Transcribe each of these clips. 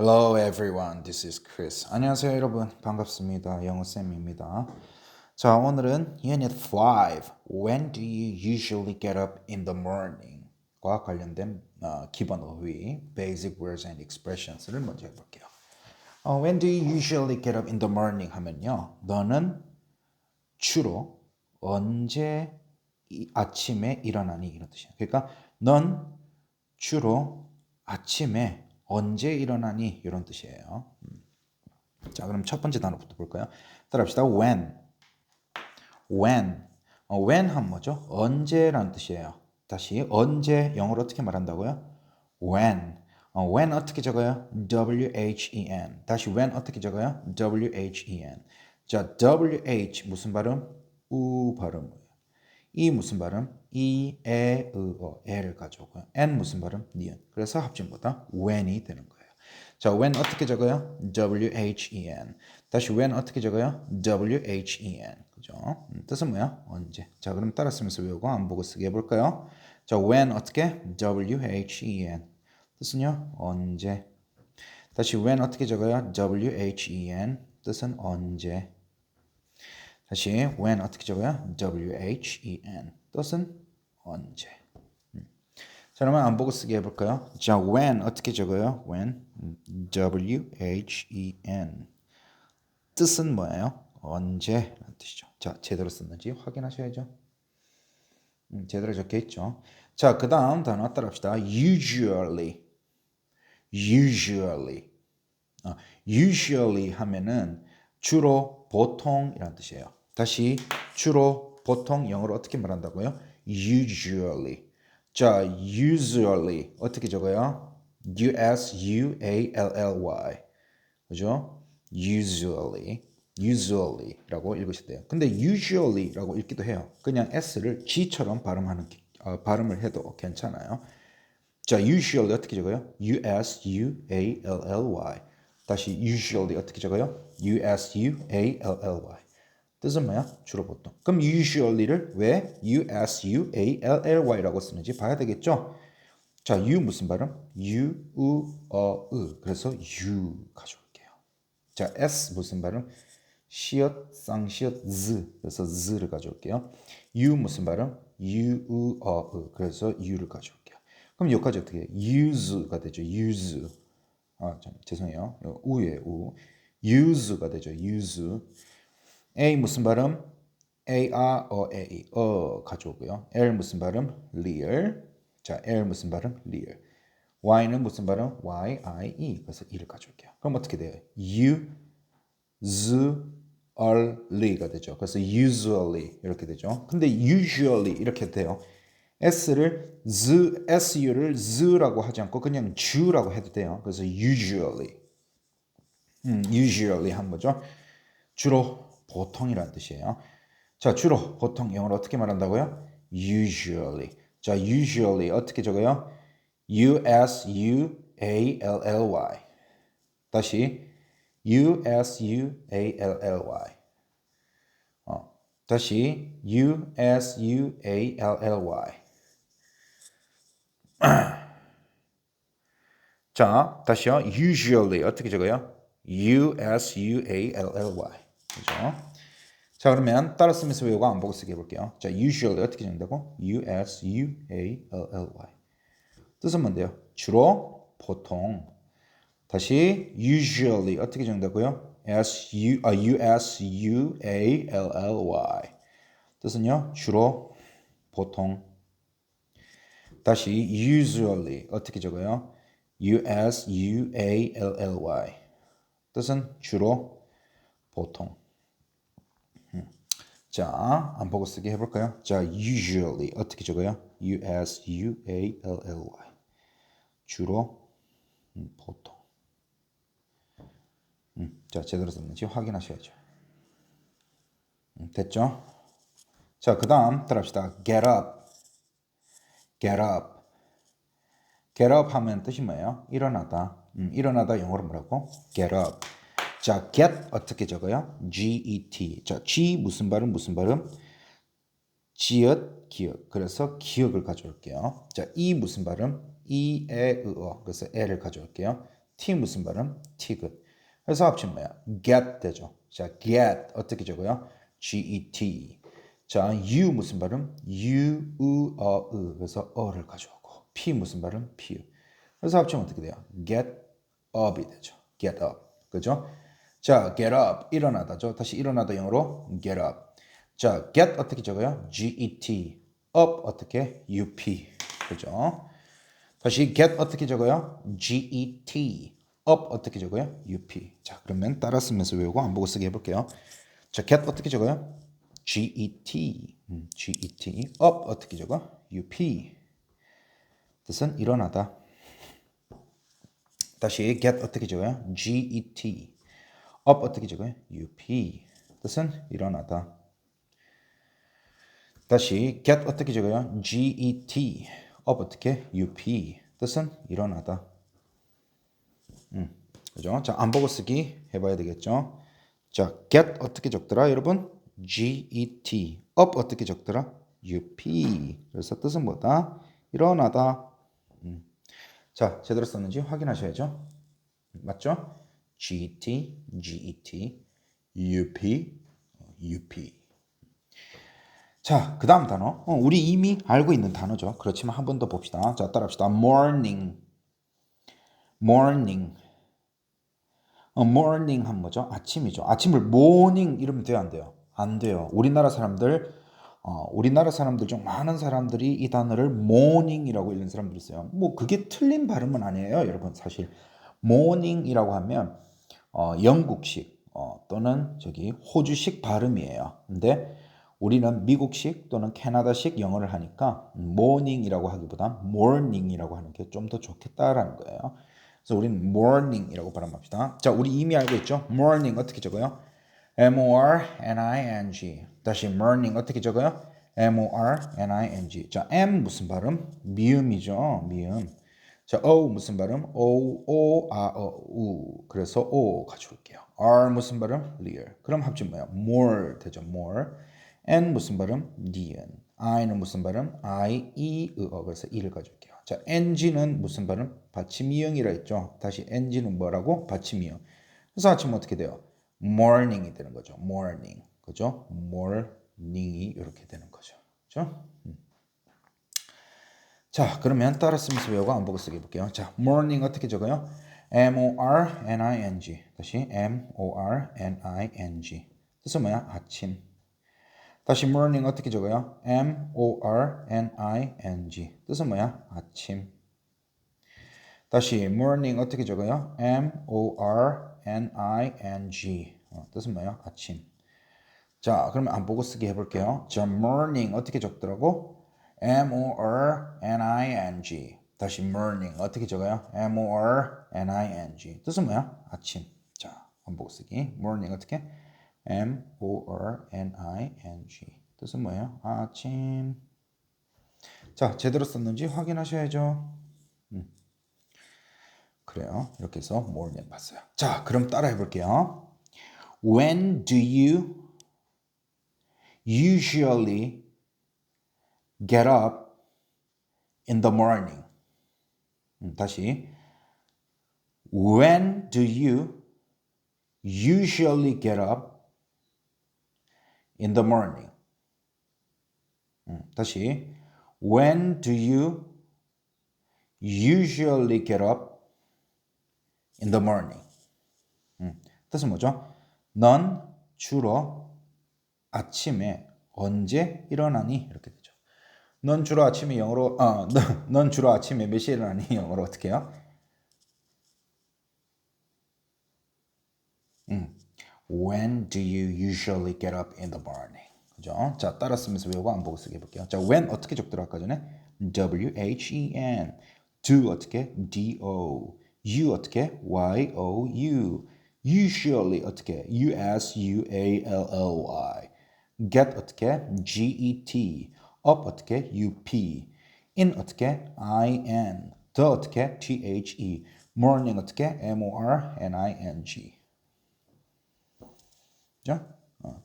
Hello everyone, this is Chris. 안녕하세요 여러분, 반갑습니다. 영어쌤입니다. 자, 오늘은 Unit 5, When do you usually get up in the morning? 과 관련된 기본 어휘, Basic Words and Expressions를 먼저 해볼게요. When do you usually get up in the morning? 하면요, 너는 주로 언제 아침에 일어나니? 이런 뜻이에요. 그러니까 넌 주로 아침에 언제 일어나니? 이런 뜻이에요. 자, 그럼 첫 번째 단어부터 볼까요? 따라합시다. When. when 하면 뭐죠? 언제라는 뜻이에요. 다시 언제 영어로 어떻게 말한다고요? when 어떻게 적어요? W-H-E-N. 다시 when 어떻게 적어요? W-H-E-N. 자, W-H 무슨 발음? 우 발음이에요. 이 무슨 발음? 이, 에, 으, 어, 에를 가져오고요. n 무슨 발음? 니은. 그래서 합진보다 when이 되는 거예요. 자, when 어떻게 적어요? W-H-E-N. 다시 when 어떻게 적어요? W-H-E-N. 그죠? 뜻은 뭐야? 언제. 자, 그럼 따라 쓰면서 외우고 안 보고 쓰기 해볼까요? 자, when 어떻게? W-H-E-N. 뜻은요? 언제. 다시 when 어떻게 적어요? W-H-E-N. 뜻은 언제. 다시 when 어떻게 적어요? W-H-E-N. 뜻은 언제. 자, 그러면 안 보고 쓰기 해볼까요? 자, when 어떻게 적어요? when W-H-E-N. 뜻은 뭐예요? 언제라는 뜻이죠. 자, 제대로 썼는지 확인하셔야죠. 제대로 적혀 있죠. 자, 그 다음 단어 따라합시다. usually. usually 하면은 주로 보통이라는 뜻이에요. 다시 주로 보통 영어로 어떻게 말한다고요? usually. 자, usually 어떻게 적어요? U-S-U-A-L-L-Y. 그죠? usually라고 읽으실 때요. 근데 usually라고 읽기도 해요. 그냥 s를 g처럼 발음을 해도 괜찮아요. 자, usually 어떻게 적어요? U-S-U-A-L-L-Y. 다시 usually 어떻게 적어요? U-S-U-A-L-L-Y. 뜻은 뭐야? 주로 보통. 그럼 usually를 왜 U-S-U-A-L-L-Y라고 쓰는지 봐야 되겠죠? 자, U 무슨 발음? U, U, 으. 그래서 U 가져올게요. 자, S 무슨 발음? 시옷, 쌍시옷, Z. 그래서 Z를 가져올게요. U 무슨 발음? U, U, 으. 그래서 U를 가져올게요. 그럼 여기까지 어떻게 해요? use가 되죠. use. 죄송해요. 우예요. 우. use가 되죠. use. A 무슨 발음? A, R, A, 가져오고요. L 무슨 발음? real. 자, L 무슨 발음? real. Y는 무슨 발음? Y, I, E. 그래서 E를 가져올게요. 그럼 어떻게 돼요? usually가 되죠. 그래서 usually 이렇게 되죠. 근데 usually 이렇게 돼요. SU를 z라고 하지 않고 그냥 ju라고 해도 돼요. 그래서 usually 한 거죠. 주로 보통이라는 뜻이에요. 자, 주로 보통 영어로 어떻게 말한다고요? usually. 자, usually 어떻게 적어요? U-S-U-A-L-L-Y. 다시 U-S-U-A-L-L-Y. 다시 U-S-U-A-L-L-Y. 자, 다시요. usually 어떻게 적어요? U-S-U-A-L-L-Y. 그죠? 자, 그러면 따라 쓰면서 외우고 안 보고 쓰기 해볼게요. 자, usually 어떻게 적는다고? U-S-U-A-L-L-Y. 뜻은 뭔데요? 주로, 보통. 다시 usually 어떻게 적는다고요? U-S-U-A-L-L-Y. 뜻은요? 주로, 보통. 다시 usually 어떻게 적어요? U-S-U-A-L-L-Y. 뜻은 주로, 보통. 자, 안 보고 쓰기 해볼까요? 자, usually 어떻게 적어요? U-S-U-A-L-L-Y. 주로, 보통. 자, 제대로 썼는지 확인하셔야죠. 됐죠? 자, 그 다음 따라합시다. get up. get up. get up 하면 뜻이 뭐예요? 일어나다. 일어나다 영어로 뭐라고? get up. 자, get 어떻게 적어요? G-E-T. 자, G 무슨 발음? 무슨 발음? 지읒, 기억. 그래서 기억을 가져올게요. 자, E 무슨 발음? E, 에, 으, 어. 그래서 에를 가져올게요. T 무슨 발음? T-good. 그래서 합치면 뭐야? get 되죠. 자, get 어떻게 적어요? G-E-T. 자, U 무슨 발음? U, U, 으. 그래서 어를 가져오고. P 무슨 발음? P. 그래서 합치면 어떻게 돼요? get up이 되죠. get up. 그죠? 자, get up. 일어나다죠. 다시 일어나다 영어로 get up. 자, get 어떻게 적어요? G-E-T. up 어떻게? U-P. 그죠? 다시 get 어떻게 적어요? G-E-T. up 어떻게 적어요? U-P. 자, 그러면 따라 쓰면서 외우고 안 보고 쓰기 해볼게요. 자, get 어떻게 적어요? G-E-T. G-E-T. up 어떻게 적어? U-P. 뜻은 일어나다. 다시 get 어떻게 적어요? G-E-T. up 어떻게 적어요? U-P. 뜻은 일어나다. 다시 get 어떻게 적어요? G-E-T. up 어떻게? U-P. 뜻은 일어나다. 그죠? 자, 안 보고 쓰기 해봐야 되겠죠? 자, get 어떻게 적더라, 여러분? G-E-T. up 어떻게 적더라? U-P. 그래서 뜻은 뭐다? 일어나다. 자, 제대로 썼는지 확인하셔야죠. 맞죠? G-E-T, G-E-T, U-P, U-P. 자, 그 다음 단어. 우리 이미 알고 있는 단어죠. 그렇지만 한 번 더 봅시다. 자, 따라합시다. morning. morning. morning 하면 뭐죠? 아침이죠. 아침을 morning 이러면 돼요, 안 돼요? 안 돼요. 우리나라 사람들 중 많은 사람들이 이 단어를 morning이라고 읽는 사람들이 있어요. 뭐 그게 틀린 발음은 아니에요, 여러분. 사실 morning이라고 하면 영국식 또는 저기 호주식 발음이에요. 근데 우리는 미국식 또는 캐나다식 영어를 하니까 morning이라고 하기보다 morning이라고 하는 게 좀 더 좋겠다라는 거예요. 그래서 우리는 morning이라고 발음합시다. 자, 우리 이미 알고 있죠? morning 어떻게 적어요? M-O-R-N-I-N-G. 다시 morning 어떻게 적어요? M-O-R-N-I-N-G. 자, M 무슨 발음? 미음이죠. 미음. 자, O 무슨 발음? O-O-R-O-U. 그래서 O 가져올게요. R 무슨 발음? real. 그럼 합쳐 뭐야? more 되죠. more. N 무슨 발음? 니은. I는 무슨 발음? I-E-으어. 그래서 E를 가져올게요. 자, NG는 무슨 발음? 받침이형이라 했죠. 다시 NG는 뭐라고? 받침이형. 그래서 합치면 어떻게 돼요? morning이 되는 거죠. morning. 그죠? morning이 이렇게 되는 거죠. 그죠? 자, 그러면 따라 쓰면서 외우고 안 보고 쓰기 해볼게요. 자, morning 어떻게 적어요? M-O-R-N-I-N-G. 다시 M-O-R-N-I-N-G. 뜻은 뭐야? 아침. 다시 morning 어떻게 적어요? M-O-R-N-I-N-G. 뜻은 뭐야? 아침. 다시 morning 어떻게 적어요? M-O-R-N-I-N-G. 뜻은 뭐예요? 아침. 자, 그러면 안 보고 쓰기 해볼게요. 자, morning 어떻게 적더라고? M-O-R-N-I-N-G. 다시 morning 어떻게 적어요? M-O-R-N-I-N-G. 뜻은 뭐야? 아침. 자, 안 보고 쓰기. morning 어떻게? M-O-R-N-I-N-G. 뜻은 뭐예요? 아침. 자, 제대로 썼는지 확인하셔야죠. 그래요. 이렇게 해서 morning 봤어요. 자, 그럼 따라 해볼게요. When do you usually get up in the morning? 다시. When do you usually get up in the morning? 다시. When do you usually get up in the morning? 뜻은 뭐죠? 넌 주로 아침에 언제 일어나니? 이렇게 되죠. 넌 주로 아침에 영어로 넌 주로 아침에 몇 시에 일어나니? 영어로 어떻게 해요? When do you usually get up in the morning? 그죠? 자, 따라 쓰면서 외우고 안 보고 쓰기 해볼게요. 자, when 어떻게 적더라 아까 전에? W-H-E-N. do 어떻게? D-O. you 어떻게? Y-O-U. usually 어떻게? U-S-U-A-L-L-Y. get 어떻게? G-E-T. up 어떻게? U-P. in 어떻게? I-N. the 어떻게? T-H-E. morning 어떻게? M-O-R-N-I-N-G. 그죠?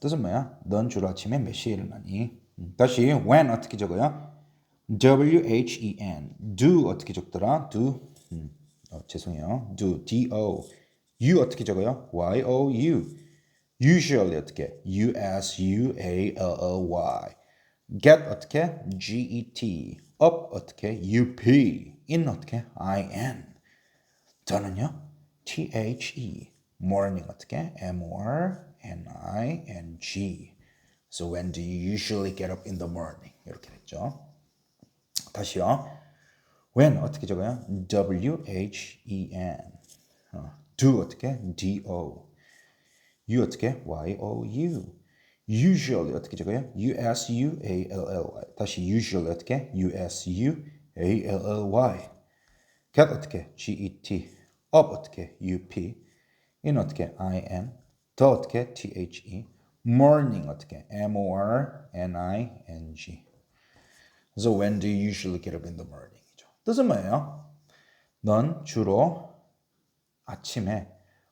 뜻은 뭐야? 넌 주로 아침에 몇 시에 일어나니? 다시 when 어떻게 적어요? W-H-E-N. do 어떻게 적더라? do 죄송해요. do, do. you 어떻게 적어요? y-o-u. usually 어떻게? u-s-u-a-l-l-y. get 어떻게? get. up 어떻게? up. in 어떻게? in. 저는요? the. morning 어떻게? morning. So when do you usually get up in the morning? 이렇게 됐죠. 다시요. when 어떻게 적어요? when. do 어떻게? do. you 어떻게? you. usually 어떻게 적어요? usually. 다시 usually 어떻게? usually. get 어떻게? get. up 어떻게? up. in 어떻게? in. the 어떻게? the. morning 어떻게? morning. So when do you usually get up in the morning? 뜻은 뭐예요? 넌 주로 아침에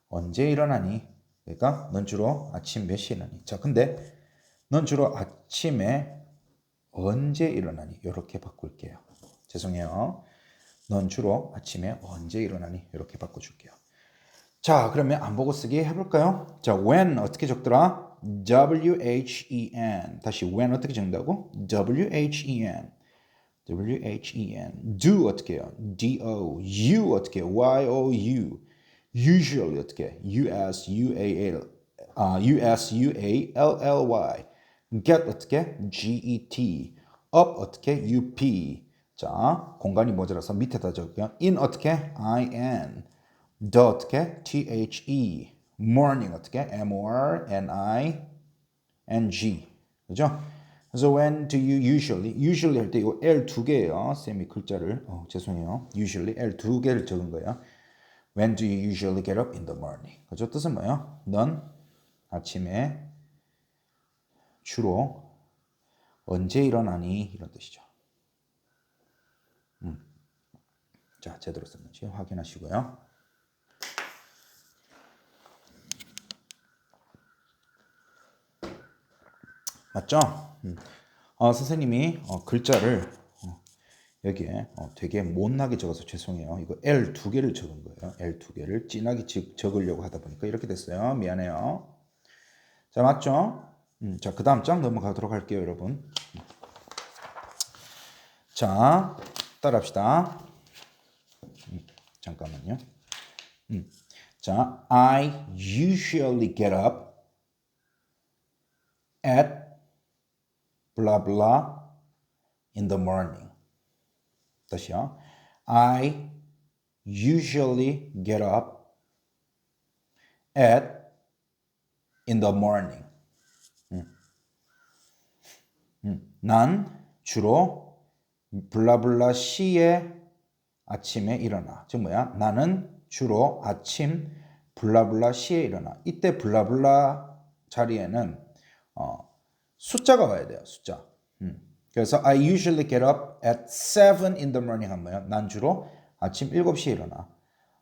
언제 일어나니? 그러니까 넌 주로 아침 몇 시에 일어나니? 자, 근데 넌 주로 아침에 언제 일어나니? 이렇게 바꿀게요. 죄송해요. 넌 주로 아침에 언제 일어나니? 이렇게 바꿔줄게요. 자, 그러면 안 보고 쓰기 해볼까요? 자, when 어떻게 적더라? when. 다시 when 어떻게 적는다고? when. do 어떻게 해요? do. you 어떻게 해요? you. usually 어떻게 해요? usually. get 어떻게 해요? get. up 어떻게 해요? up. 자, 공간이 모자라서 밑에다 적을게요. in 어떻게 해요? in. the 어떻게 해요? the. morning 어떻게 해요? morning. 그죠? 그래서 when do you usually 할 때 이거 L 두 개예요. 쌤이 글자를 죄송해요. usually L 두 개를 적은 거예요. When do you usually get up in the morning? 그죠? 뜻은 뭐예요? 넌 아침에 주로 언제 일어나니? 이런 뜻이죠. 자, 제대로 썼는지 확인하시고요. 맞죠? 선생님이 글자를 여기에 되게 못나게 적어서 죄송해요. 이거 L 두 개를 적은 거예요. L 두 개를 진하게 적으려고 하다 보니까 이렇게 됐어요. 미안해요. 자, 맞죠? 자, 그 다음 장 넘어가도록 할게요, 여러분. 자, 따라합시다. 잠깐만요. 자, I usually get up at blah blah in the morning. 다시요. I usually get up at in the morning. 난 주로 블라블라 시에 아침에 일어나. 즉 뭐야? 나는 주로 아침 블라블라 시에 일어나. 이때 블라블라 자리에는 숫자가 와야 돼요. 숫자. 그래서 I usually get up at 7 in the morning 하면 뭐예요? 난 주로 아침 7시에 일어나.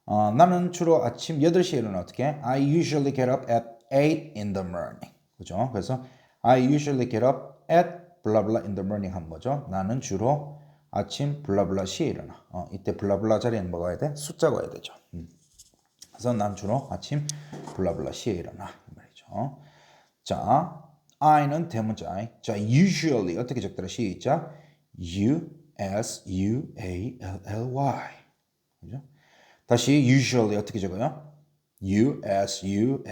나는 주로 아침 8시에 일어나. 어떻게? I usually get up at 8 in the morning. 그죠? 그래서 I usually get up at blah blah in the morning 하면 뭐죠? 나는 주로 아침 블라블라 시에 일어나. 이때 블라블라 자리에는 뭐가 와야 돼? 숫자가 와야 되죠. 그래서 난 주로 아침 블라블라 시에 일어나. 이 말이죠. 자, I는 대문자 I. 자, usually 어떻게 적더라? 시작. usually. 그죠? 다시 usually 어떻게 적어요? usually.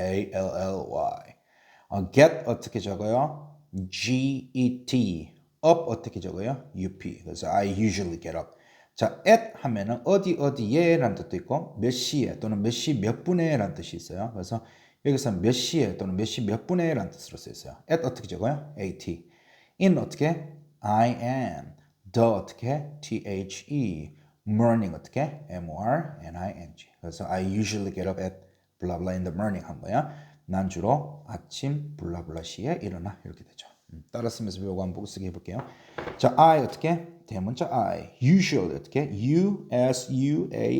get 어떻게 적어요? get. up 어떻게 적어요? up. 그래서 I usually get up. 자, at 하면은 어디에 라는 뜻도 있고 몇 시에 또는 몇 시 몇 분에 라는 뜻이 있어요. 그래서 여기서 몇 시에 또는 몇 시 몇 분에 라는 뜻으로 쓰였어요. at 어떻게 적어요? at. in 어떻게? in. the 어떻게? the. morning 어떻게? morning. 그래서 I usually get up at blah blah in the morning 한 거야. 난 주로 아침 블라블라 시에 일어나. 이렇게 되죠. 따라 쓰면서 요거 한번 보고 쓰기 해볼게요. 자, I 어떻게? 대문자 I. usually 어떻게? usually.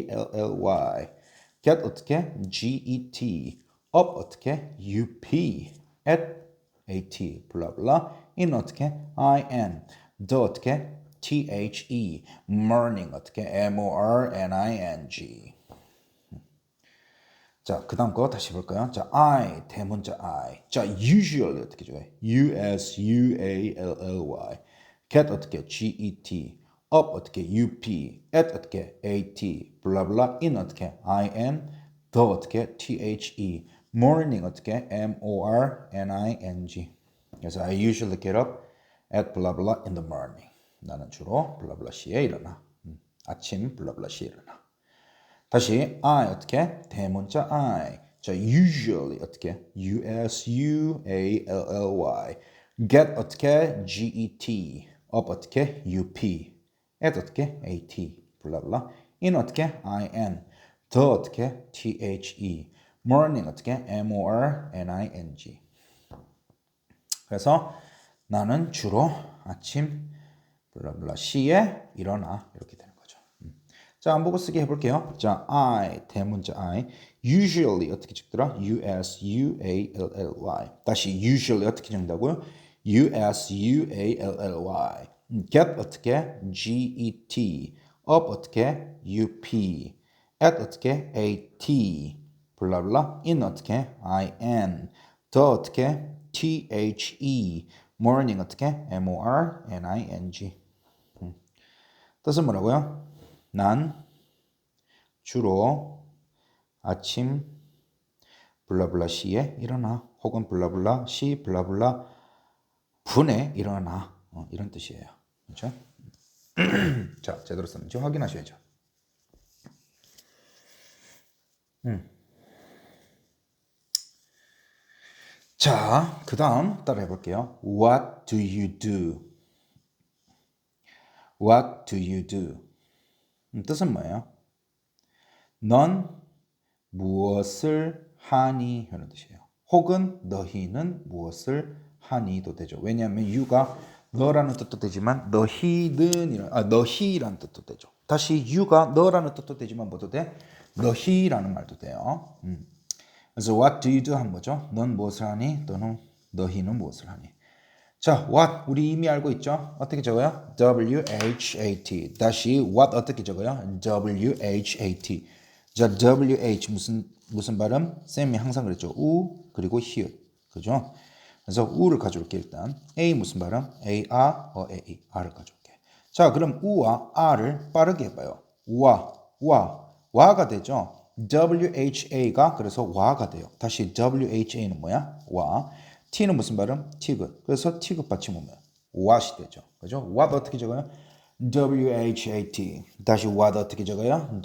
get 어떻게? get. up 어떻게? up. at. 블라블라. in 어떻게? in. the 어떻게? the. morning 어떻게? morning. 자, 그 다음 거 다시 볼까요? 자, I, 대문자 I. 자, usually 어떻게 적어요? usually. get 어떻게? get. up 어떻게? up. at 어떻게? at. 블라블라 in 어떻게? in. the 어떻게? the. morning 어떻게? morning. 그래서 I usually get up at blah blah in the morning. 나는 주로 블라블라 시에 일어나. 아침 블라블라 시에 일어나. 다시 I 어떻게? 대문자 I. 자, usually 어떻게? usually. get 어떻게? get. up 어떻게? up. at 어떻게? at. 블라블라. in 어떻게? in. the 어떻게? the. morning 어떻게? morning. 그래서 나는 주로 아침 블라블라 시에 일어나 이렇게 되는 거죠. 자, 한국어 쓰기 해볼게요. 자, I 대문자 I usually 어떻게 적더라? usually. 다시 usually 어떻게 적는다고요? usually. get 어떻게? get. up 어떻게? up. at 어떻게? at. 블라블라. in 어떻게? in. the 어떻게? the. morning 어떻게? morning. 뜻은 뭐라고요? 난 주로 아침 블라블라 시에 일어나 혹은 블라블라 시 블라블라 분에 일어나 이런 뜻이에요. 그렇죠? 자, 제대로 썼는지 확인하셔야죠. 자, 그 다음 따라 해볼게요. What do you do? What do you do? 뜻은 뭐예요? 넌 무엇을 하니? 이런 뜻이에요. 혹은 너희는 무엇을 하니도 되죠. 왜냐하면 you가 너라는 뜻도 되지만 너희라는 뜻도 되죠. 다시 you가 너라는 뜻도 되지만 뭐도 돼? 너희라는 말도 돼요. 그래서 what do you do 한 거죠. 넌 무엇을 하니? 또는 너희는 무엇을 하니? 자, what 우리 이미 알고 있죠? 어떻게 적어요? WHAT. 다시 what 어떻게 적어요? WHAT. 자, WH 무슨 발음? 쌤이 항상 그랬죠. 우 그리고 히읗. 그죠? 그래서 우를 가져올게 일단. A 무슨 발음? A, A. R을 가져올게. 자, 그럼 우와 R을 빠르게 해봐요. 와가 되죠. WHA가 그래서 와가 돼요. 다시 WHA는 뭐야? 와. T는 무슨 발음? 티귿. 그래서 티귿 받침은 뭐야? what이 되죠. 그죠? what 어떻게 적어요? WHAT. 다시 what 어떻게 적어요?